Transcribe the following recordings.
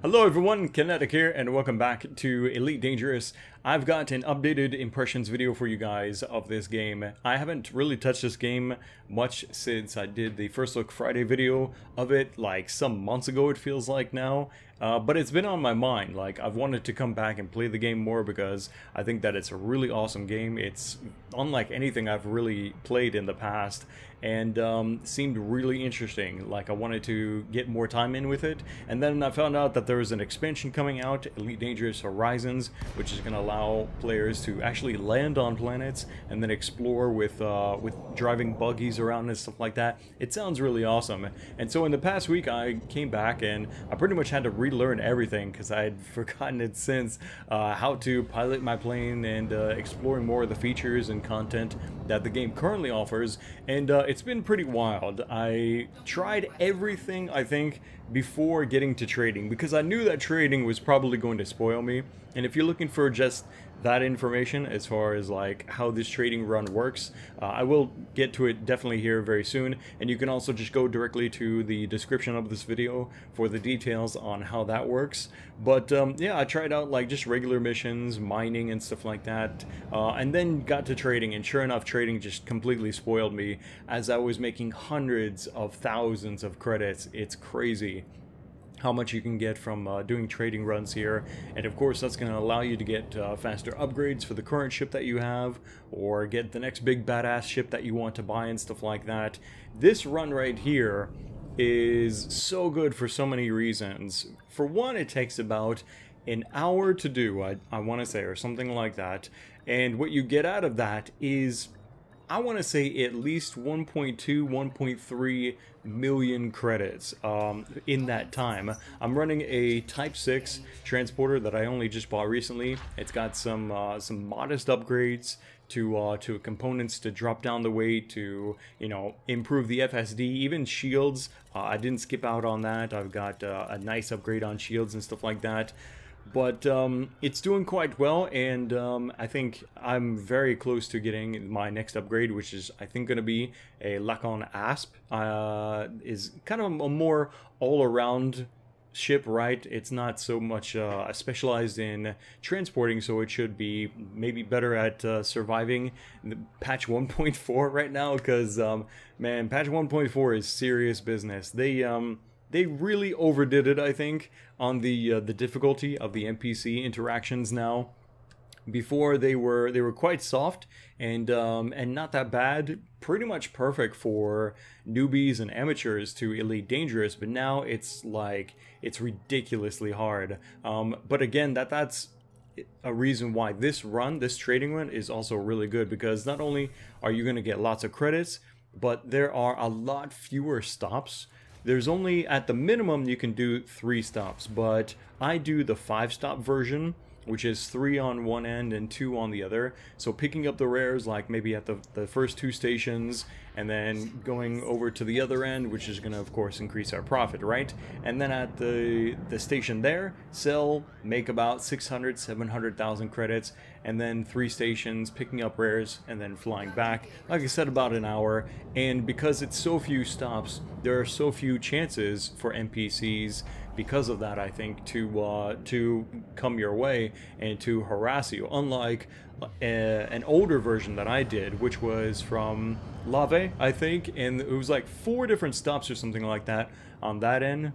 Hello everyone, Kinetic here, and welcome back to Elite Dangerous. I've got an updated impressions video for you guys of this game. I haven't really touched this game much since I did the First Look Friday video of it, like some months ago it feels like now. But it's been on my mind. Like, I've wanted to come back and play the game more because I think that it's a really awesome game. It's unlike anything I've really played in the past, and seemed really interesting. Like, I wanted to get more time in with it, and then I found out that there was an expansion coming out, Elite Dangerous Horizons, which is going to allow players to actually land on planets and then explore with driving buggies around and stuff like that. It sounds really awesome. And so in the past week I came back and I pretty much had to relearn everything because I had forgotten it since, how to pilot my plane and exploring more of the features and content that the game currently offers. And it's been pretty wild. I tried everything, I think, before getting to trading, because I knew that trading was probably going to spoil me. And if you're looking for just that information as far as like how this trading run works, I will get to it definitely here very soon, and you can also just go directly to the description of this video for the details on how that works. But yeah, I tried out like just regular missions, mining and stuff like that, and then got to trading, and sure enough, trading just completely spoiled me as I was making hundreds of thousands of credits. It's crazy how much you can get from doing trading runs here. And of course that's going to allow you to get faster upgrades for the current ship that you have, or get the next big badass ship that you want to buy and stuff like that. This run right here is so good for so many reasons. For one, it takes about an hour to do, I want to say, or something like that, and what you get out of that is, I want to say, at least 1.2, 1.3 million credits in that time. I'm running a Type 6 transporter that I only just bought recently. It's got some modest upgrades to components to drop down the weight, to, you know, improve the FSD, even shields. I didn't skip out on that. I've got a nice upgrade on shields and stuff like that. But it's doing quite well, and I think I'm very close to getting my next upgrade, which is, I think, going to be a Lacon Asp. Is kind of a more all-around ship, right? It's not so much specialized in transporting, so it should be maybe better at surviving the patch 1.4 right now, because man, patch 1.4 is serious business. They really overdid it, I think, on the difficulty of the NPC interactions now. Before they were quite soft and not that bad, pretty much perfect for newbies and amateurs to Elite Dangerous, but now it's like, it's ridiculously hard. But again, that's a reason why this trading run is also really good, because not only are you going to get lots of credits, but there are a lot fewer stops. There's only, at the minimum, you can do 3 stops, but I do the 5-stop version, which is 3 on one end and 2 on the other. So picking up the rares, like maybe at the first 2 stations, and then going over to the other end, which is going to, of course, increase our profit, right? And then at the station there, sell, make about 600, 700,000 credits, and then 3 stations, picking up rares, and then flying back. Like I said, about an hour. And because it's so few stops, there are so few chances for NPCs, because of that, I think, to come your way and to harass you. Unlike an older version that I did, which was from Lave, I think, and it was like 4 different stops or something like that on that end,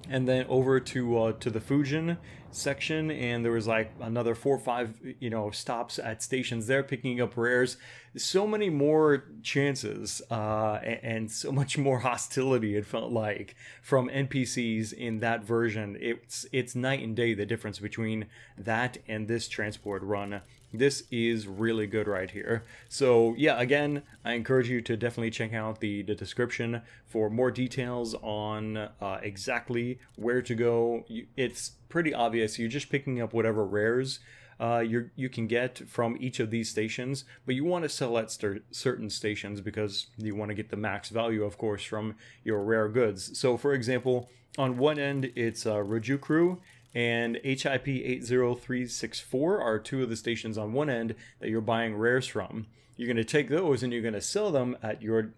and then over to the Fujin section, and there was like another 4 or 5, you know, stops at stations there, picking up rares. So many more chances and so much more hostility, it felt like, from NPCs in that version. It's night and day, the difference between that and this transport run. This is really good right here. So yeah, again, I encourage you to definitely check out the description for more details on exactly where to go. It's pretty obvious. You're just picking up whatever rares you can get from each of these stations, but you want to sell at certain stations because you want to get the max value, of course, from your rare goods. So for example, on one end it's Rajukru and HIP 80364 are 2 of the stations on one end that you're buying rares from. You're going to take those and you're going to sell them at your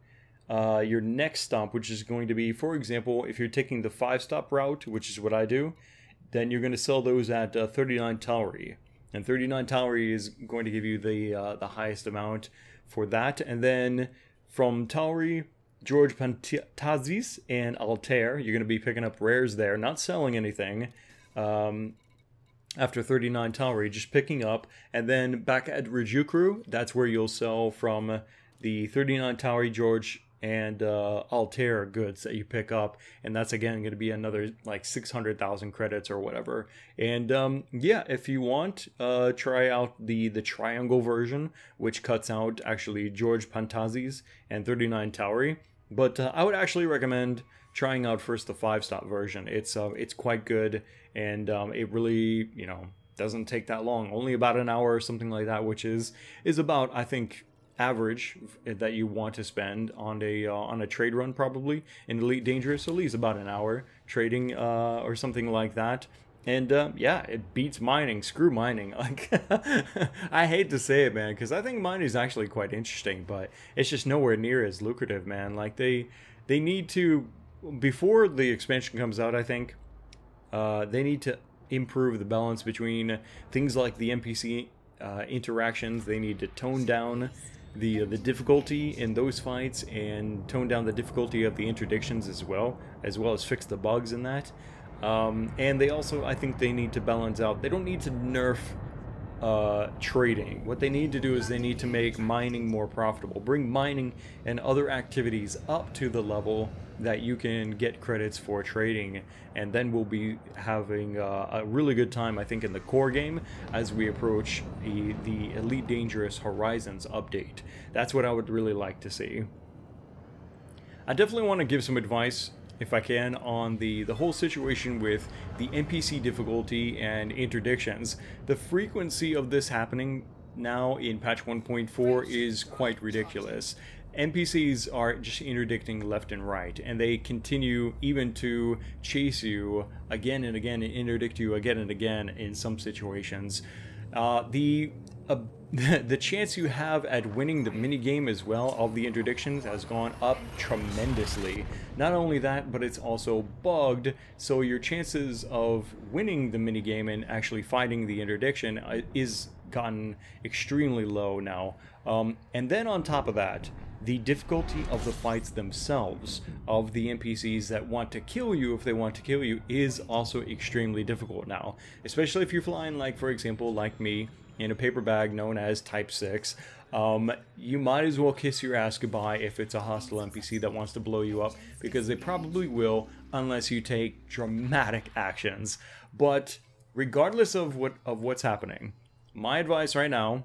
next stop, which is going to be, for example, if you're taking the 5-stop route, which is what I do, then you're going to sell those at 39 Tauri. And 39 Tauri is going to give you the highest amount for that. And then from Tauri, George Pantazis and Altair, you're going to be picking up rares there, not selling anything. After 39 Tauri, just picking up. And then back at Rajukru, that's where you'll sell from the 39 Tauri, George, and Altair goods that you pick up, and that's again going to be another like 600,000 credits or whatever. And yeah, if you want, try out the triangle version, which cuts out actually George Pantazis and 39 Tauri. But I would actually recommend trying out first the 5-stop version. It's quite good, and it really, you know, doesn't take that long, only about an hour or something like that, which is about, I think, average that you want to spend on a trade run, probably in Elite Dangerous. At least about an hour trading or something like that. And yeah, it beats mining. Screw mining. Like, I hate to say it, man, because I think mining is actually quite interesting, but it's just nowhere near as lucrative, man. Like, they need to, before the expansion comes out, I think they need to improve the balance between things like the NPC interactions. They need to tone down the difficulty in those fights, and tone down the difficulty of the interdictions as well as fix the bugs in that. And they also, I think they need to balance out. They don't need to nerf trading. What they need to do is they need to make mining more profitable. Bring mining and other activities up to the level that you can get credits for trading, and then we'll be having a really good time, I think, in the core game as we approach the Elite Dangerous Horizons update. That's what I would really like to see. I definitely want to give some advice, if I can, on the whole situation with the NPC difficulty and interdictions. The frequency of this happening now in patch 1.4 is quite ridiculous. NPCs are just interdicting left and right, and they continue even to chase you again and again and interdict you again and again in some situations. The chance you have at winning the minigame as well of the interdictions has gone up tremendously. Not only that, but it's also bugged, so your chances of winning the minigame and actually fighting the interdiction is gotten extremely low now. And then on top of that, the difficulty of the fights themselves, of the NPCs that want to kill you if they want to kill you, is also extremely difficult now. Especially if you're flying, like, for example, like me, in a paper bag known as Type6. You might as well kiss your ass goodbye if it's a hostile NPC that wants to blow you up, because they probably will unless you take dramatic actions. But regardless of what's happening, my advice right now,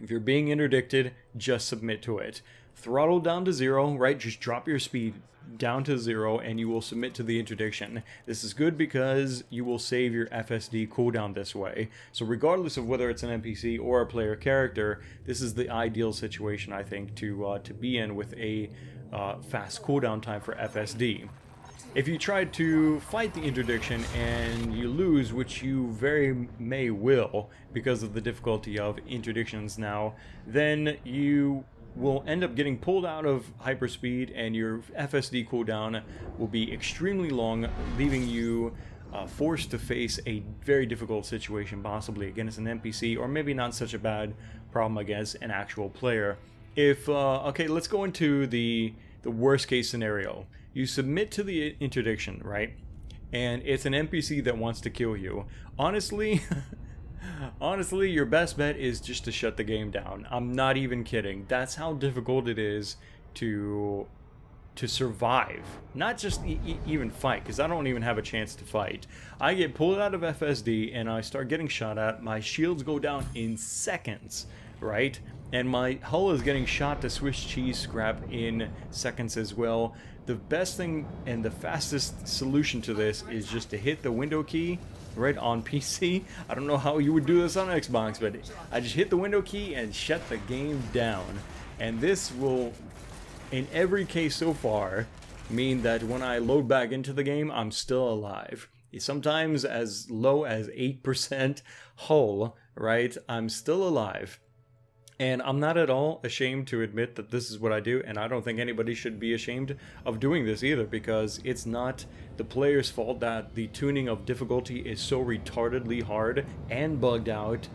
if you're being interdicted, just submit to it. Throttle down to 0, right? Just drop your speed down to 0 and you will submit to the interdiction. This is good because you will save your FSD cooldown this way. So regardless of whether it's an NPC or a player character, this is the ideal situation, I think, to be in with a fast cooldown time for FSD. If you try to fight the interdiction and you lose, which you very may will because of the difficulty of interdictions now, then you will end up getting pulled out of hyperspeed and your FSD cooldown will be extremely long, leaving you forced to face a very difficult situation, possibly against an NPC, or maybe not such a bad problem against an actual player. If okay, let's go into the worst case scenario. You submit to the interdiction, right? And it's an NPC that wants to kill you. Honestly, honestly, your best bet is just to shut the game down. I'm not even kidding. That's how difficult it is to survive. Not just even fight, because I don't even have a chance to fight. I get pulled out of FSD and I start getting shot at. My shields go down in seconds, right? And my hull is getting shot to Swiss cheese scrap in seconds as well. The best thing and the fastest solution to this is just to hit the window key right on PC. I don't know how you would do this on Xbox, but I just hit the window key and shut the game down. And this will, in every case so far, mean that when I load back into the game, I'm still alive. Sometimes as low as 8% hull, right? I'm still alive. And I'm not at all ashamed to admit that this is what I do, and I don't think anybody should be ashamed of doing this either, because it's not the player's fault that the tuning of difficulty is so retardedly hard and bugged out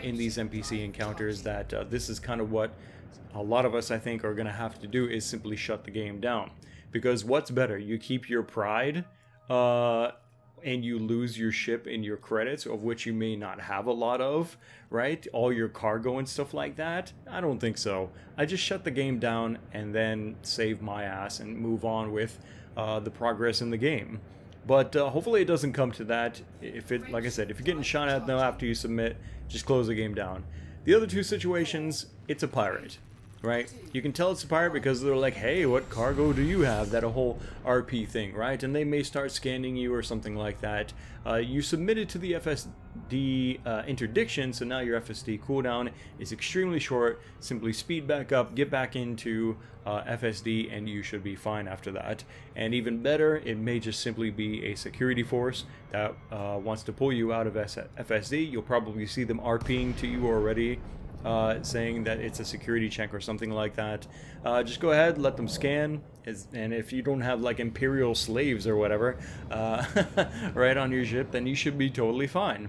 in these NPC encounters that this is kind of what a lot of us, I think, are going to have to do, is simply shut the game down. Because what's better? You keep your pride and you lose your ship and your credits, of which you may not have a lot of, right? All your cargo and stuff like that? I don't think so. I just shut the game down and then save my ass and move on with the progress in the game. But hopefully it doesn't come to that. If it, like I said, if you're getting shot at now after you submit, just close the game down. The other two situations, it's a pirate. Right? You can tell it's a pirate because they're like, hey, what cargo do you have? That a whole RP thing, right? And they may start scanning you or something like that. You submitted to the FSD interdiction, so now your FSD cooldown is extremely short. Simply speed back up, get back into FSD, and you should be fine after that. And even better, it may just simply be a security force that wants to pull you out of FSD. You'll probably see them RPing to you already, saying that it's a security check or something like that. Just go ahead, let them scan, and if you don't have like Imperial slaves or whatever right on your ship, then you should be totally fine.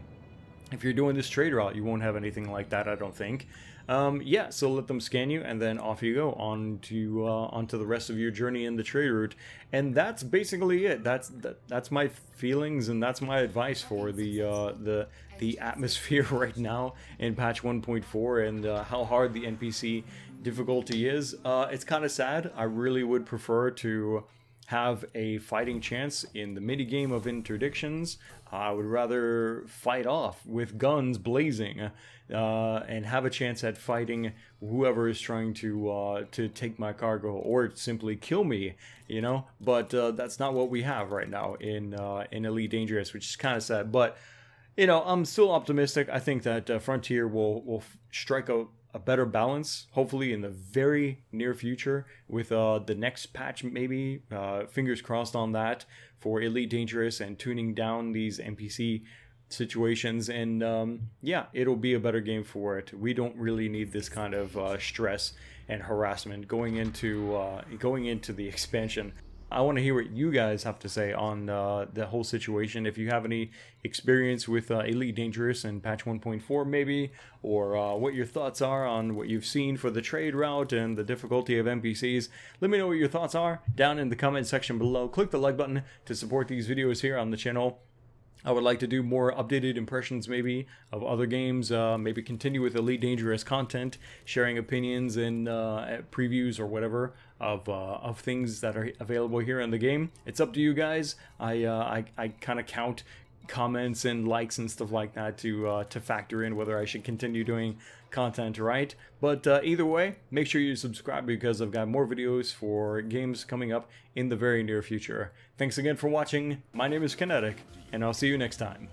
If you're doing this trade route, you won't have anything like that, I don't think. Yeah, so let them scan you, and then off you go onto the rest of your journey in the trade route. And that's basically it. That's my feelings, and that's my advice for the atmosphere right now in patch 1.4 and how hard the NPC difficulty is. It's kind of sad. I really would prefer to have a fighting chance in the mini game of interdictions. I would rather fight off with guns blazing and have a chance at fighting whoever is trying to take my cargo or simply kill me, you know. But that's not what we have right now in Elite Dangerous, which is kind of sad. But you know, I'm still optimistic. I think that Frontier will strike a better balance, hopefully in the very near future, with the next patch maybe. Fingers crossed on that for Elite Dangerous and tuning down these NPC situations. And yeah, it'll be a better game for it. We don't really need this kind of stress and harassment going into the expansion. I want to hear what you guys have to say on the whole situation. If you have any experience with Elite Dangerous and patch 1.4 maybe, or what your thoughts are on what you've seen for the trade route and the difficulty of NPCs, let me know what your thoughts are down in the comment section below. Click the like button to support these videos here on the channel. I would like to do more updated impressions maybe of other games, maybe continue with Elite Dangerous content, sharing opinions and previews or whatever of things that are available here in the game. It's up to you guys. I kind of count comments and likes and stuff like that to factor in whether I should continue doing content, right? But either way, make sure you subscribe because I've got more videos for games coming up in the very near future. Thanks again for watching. My name is Kinetic, and I'll see you next time.